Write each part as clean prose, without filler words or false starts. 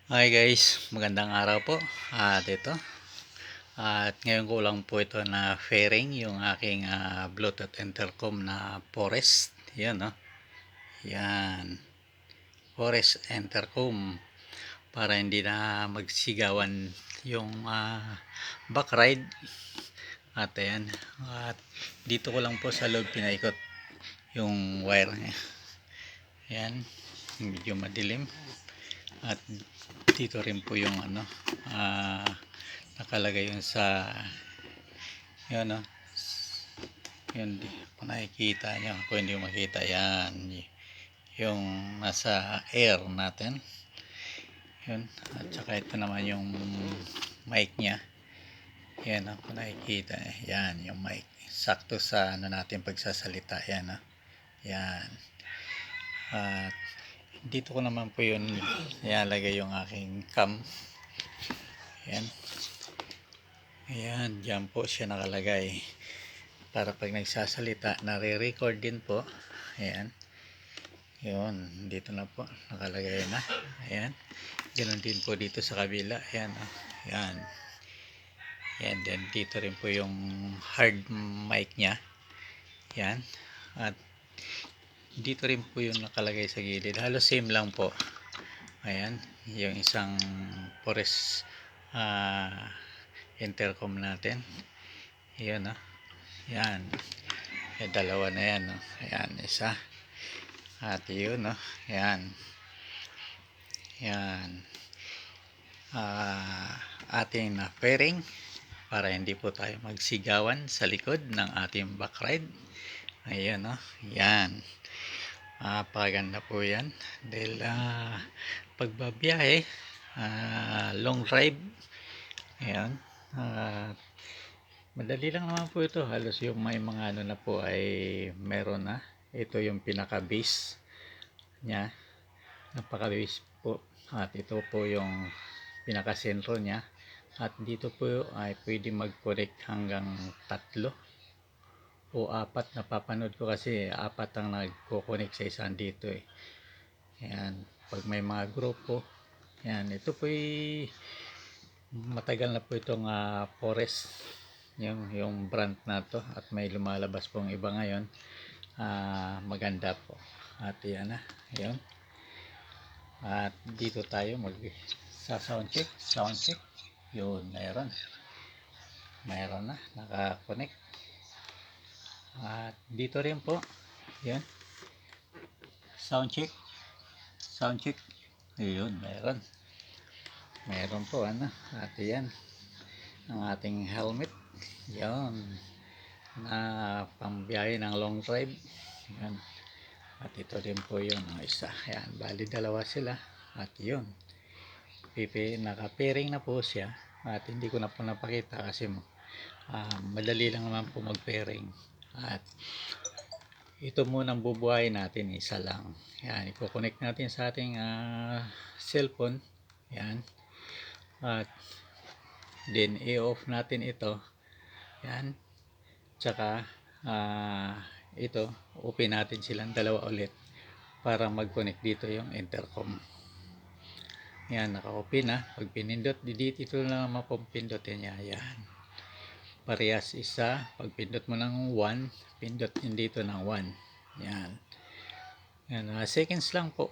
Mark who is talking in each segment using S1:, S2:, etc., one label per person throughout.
S1: Hi guys, magandang araw po. Ito. At ngayon ko lang po ito na fairing yung aking Bluetooth intercom na Forest. Yan, no? Yan. Forest intercom para hindi na magsigawan yung back ride. At ayan. At dito ko lang po sa loob pinaikot yung wire niya. Yan. Medyo madilim. At dito rin po yung nakalagay yun sa yun, no? Yun, kung nakikita nyo, kung hindi makita, yan yung nasa air natin, yun. At saka ito naman yung mic nya, yan, no? Kung nakikita, yan yung mic, sakto sa natin pagsasalita, yan, no? Yan. At dito ko naman po yun ilalagay yung aking cam. Yan. Ayan, dyan po siya nakalagay para pag nagsasalita nare-record din po. Ayan, yun, dito na po nakalagay na. Ayan, ganoon din po dito sa kabila. Ayan, ayan, ayan, then dito rin po yung hard mic nya. Ayan, at dito rin po yung nakalagay sa gilid, halos same lang po. Ayan, yung isang Forest intercom natin. Ayan, no? Yan. Yung dalawa na yan, no? Ayan, isa. At yun, no? Ayan. Yan. Ating na pairing para hindi po tayo magsigawan sa likod ng ating back ride. Ayan, no? Yan. Paganda po yan. Dahil pagbabiyahe, long drive. Ayan. Madali lang naman po ito. Halos yung may mga ano na po ay meron na. Ito yung pinaka base nya. Napaka base po. At ito po yung pinaka sentro nya. At dito po ay pwede mag-connect hanggang 3 o 4. Napapanood ko kasi 4 ang nagko-connect sa isang dito eh. Ayan. Pag may mga grupo. Ayan. Ito po ay matagal na po itong Forest. Yung brand na to, at may lumalabas pong iba ngayon. Maganda po. At yan na, yun. At dito tayo sa sound check. Yun, mayroon na naka-connect. At dito rin po, yan, sound check. Yun, mayroon po, at yan ang ating helmet. Yan, na pambiyahe ng long drive. Yan. At ito din po yung isa. Yan, bali dalawa sila. At yun, naka-pairing na po siya. At hindi ko na po napakita kasi madali lang naman po mag-pairing. At ito munang bubuhayin natin, isa lang. Yan, i-connect natin sa ating cellphone. Yan. At then i-off natin ito. Yan. Tsaka ito, open natin silang dalawa ulit para mag-connect dito yung intercom. Yan, naka-open na. Pag pinindot, dito lang naman pong pindutin niya. Yan. Parehas isa. Pag pindot mo ng 1, pindot din dito ng 1. Yan. Yan, seconds lang po.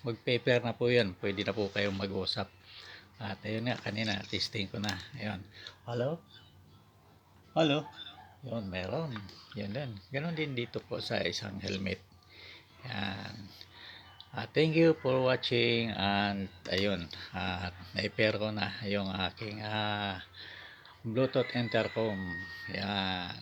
S1: Mag-paper na po yan. Pwede na po kayong mag-usap. At ayun nga, kanina testing ko na. Ayun. Hello? Yun, meron. Yan din. Ganon din dito po sa isang helmet. Yan. Thank you for watching. And ayun, na-pair ko na yung aking Bluetooth intercom. Yan.